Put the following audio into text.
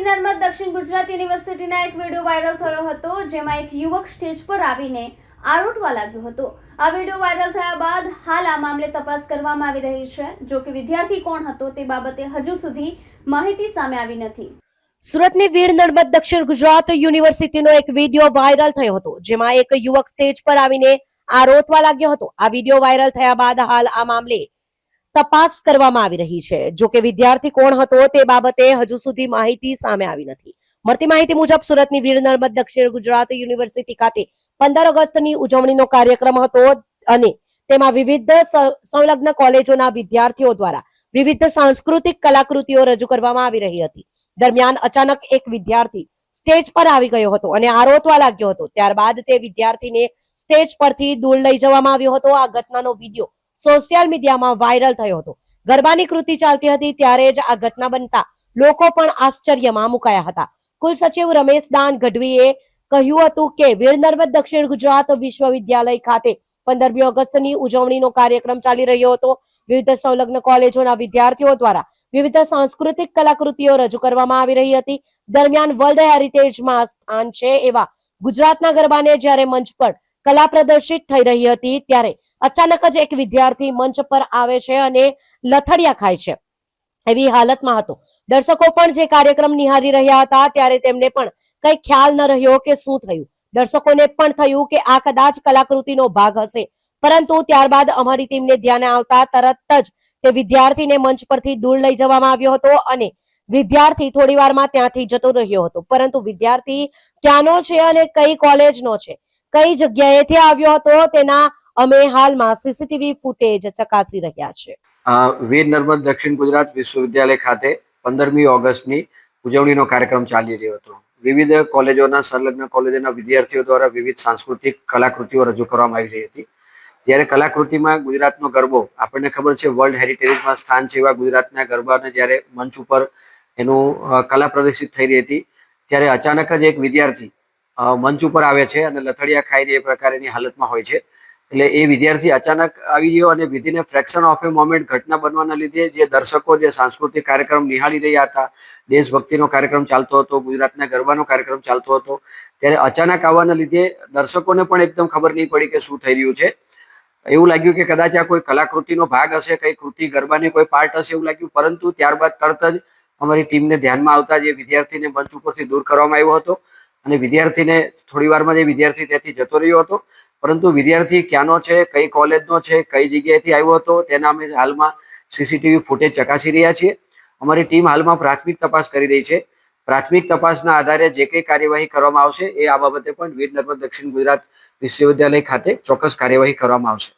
નર્મદ દક્ષિણ ગુજરાત યુનિવર્સિટીના એક વિડીયો વાયરલ થયો હતો, જેમાં એક યુવક સ્ટેજ પર આવીને આરોટવા લાગ્યો હતો. આ વિડીયો વાયરલ થયા બાદ હાલ આ મામલે તપાસ કરવામાં આવી રહી છે. જો કે વિદ્યાર્થી કોણ હતો તે બાબતે હજુ સુધી માહિતી સામે આવી નથી. સુરતની વીર નર્મદ દક્ષિણ ગુજરાત યુનિવર્સિટીનો એક વિડીયો વાયરલ થયો હતો, જેમાં એક યુવક સ્ટેજ પર આવીને આરોટવા લાગ્યો હતો. આ વિડીયો વાયરલ થયા બાદ હાલ આ મામલે તપાસ કરવામાં આવી રહી છે. જો કે વિદ્યાર્થી કોણ હતો તે બાબતે હજુ સુધી માહિતી સામે આવી નથી. મળતી માહિતી મુજબ સુરતની વીર નર્મદ દક્ષિણ ગુજરાત યુનિવર્સિટી ખાતે 15 ઓગસ્ટની ઉજવણીનો કાર્યક્રમ હતો અને તેમાં વિવિધ સંલગ્ન કોલેજોના વિદ્યાર્થીઓ દ્વારા વિવિધ સાંસ્કૃતિક કલાકૃતિઓ રજૂ કરવામાં આવી રહી હતી. દરમિયાન અચાનક એક વિદ્યાર્થી સ્ટેજ પર આવી ગયો હતો અને આરોટવા લાગ્યો હતો. ત્યારબાદ તે વિદ્યાર્થીને સ્ટેજ પરથી દૂર લઈ જવામાં આવ્યો હતો. આ ઘટનાનો વિડીયો સોશિયલ મીડિયામાં વાયરલ થયો હતો. ગરબાની કૃતિ ચાલતી હતી ત્યારે જ આ ઘટના બનતા લોકો પણ આશ્ચર્યમાં મુકાયા હતા. કુલસચિવ રમેશ દાન ગઢવીએ કહ્યું હતું કે વીર નર્મદ દક્ષિણ ગુજરાત વિશ્વવિદ્યાલય ખાતે 15મી ઓગસ્ટની ઉજવણીનો કાર્યક્રમ ચાલી રહ્યો હતો. વિવિધ સંલગ્ન કોલેજોના વિદ્યાર્થીઓ દ્વારા વિવિધ સાંસ્કૃતિક કલાકૃતિઓ રજૂ કરવામાં આવી રહી હતી. દરમિયાન વર્લ્ડ હેરિટેજમાં સ્થાન છે એવા ગુજરાતના ગરબાને જ્યારે મંચ પર કલા પ્રદર્શિત થઈ રહી હતી ત્યારે અચાનક જ એક વિદ્યાર્થી મંચ પર આવે છે અને લથડિયા ખાય છે એવી હાલતમાં હતો. દર્શકો પણ જે કાર્યક્રમ નિહાળી રહ્યા હતા ત્યારે તેમને પણ કઈ ખ્યાલ ન રહ્યો કે શું થયું. દર્શકોને પણ થયું કે આ કદાચ કલાકૃતિનો ભાગ હશે, પરંતુ ત્યારબાદ અમારી ટીમને ધ્યાને આવતા તરત જ તે વિદ્યાર્થીને મંચ પરથી દૂર લઈ જવામાં આવ્યો હતો અને વિદ્યાર્થી થોડી વારમાં ત્યાંથી જતો રહ્યો હતો. પરંતુ વિદ્યાર્થી ક્યાંનો છે અને કઈ કોલેજનો છે, કઈ જગ્યાએથી આવ્યો હતો તેના અમે હાલમાં સીસીટીવી ફૂટેજ ચકાસી રહ્યા છે. વીર નર્મદ દક્ષિણ ગુજરાત વિશ્વવિદ્યાલય ખાતે 15મી ઓગસ્ટની ઉજવણીનો કાર્યક્રમ ચાલી રહ્યો હતો. વિવિધ કોલેજોના સંલગ્ન કોલેજોના વિદ્યાર્થીઓ દ્વારા વિવિધ સાંસ્કૃતિક કલાકૃતિઓ રજૂ કરવામાં આવી રહી હતી. જ્યારે કલાકૃતિમાં ગુજરાતનો ગરબો, આપણને ખબર છે વર્લ્ડ હેરિટેજમાં સ્થાન છે એવા ગુજરાતના ગરબાને જ્યારે મંચ ઉપર એનું કલા પ્રદર્શિત થઈ રહી હતી ત્યારે અચાનક જ એક વિદ્યાર્થી મંચ ઉપર આવે છે અને લથડિયા ખાઈને એ પ્રકારની હાલતમાં હોય છે. એટલે એ વિદ્યાર્થી અચાનક આવી ગયો અને within fraction of A moment ઘટના બનવાના લીધે જે દર્શકો જે સાંસ્કૃતિક કાર્યક્રમ નિહાળી રહ્યા હતા, દેશભક્તિનો કાર્યક્રમ ચાલતો હતો, ગુજરાતના ગરબાનો કાર્યક્રમ ચાલતો હતો, ત્યારે અચાનક આવવાના લીધે દર્શકોને પણ એકદમ ખબર નહીં પડી કે શું થઈ રહ્યું છે. એવું લાગ્યું કે કદાચ આ કોઈ કલાકૃતિનો ભાગ હશે, કઈ કૃતિ ગરબાની કોઈ પાર્ટ હશે એવું લાગ્યું. પરંતુ ત્યારબાદ તરત જ અમારી ટીમને ધ્યાનમાં આવતા જે વિદ્યાર્થીને મંચ ઉપરથી દૂર કરવામાં આવ્યો હતો અને વિદ્યાર્થીને થોડી વારમાં જે વિદ્યાર્થી ત્યાંથી જતો રહ્યો હતો. પરંતુ વિદ્યાર્થી ક્યાંનો છે, કઈ કોલેજનો છે, કઈ જગ્યાએથી આવ્યો હતો તેના અમે હાલમાં સીસીટીવી ફૂટેજ ચકાસી રહ્યા છીએ. અમારી ટીમ હાલમાં પ્રાથમિક તપાસ કરી રહી છે. પ્રાથમિક તપાસના આધારે જે કંઈ કાર્યવાહી કરવામાં આવશે એ આ બાબતે પણ વીર નર્મદ દક્ષિણ ગુજરાત વિશ્વવિદ્યાલય ખાતે ચોક્કસ કાર્યવાહી કરવામાં આવશે.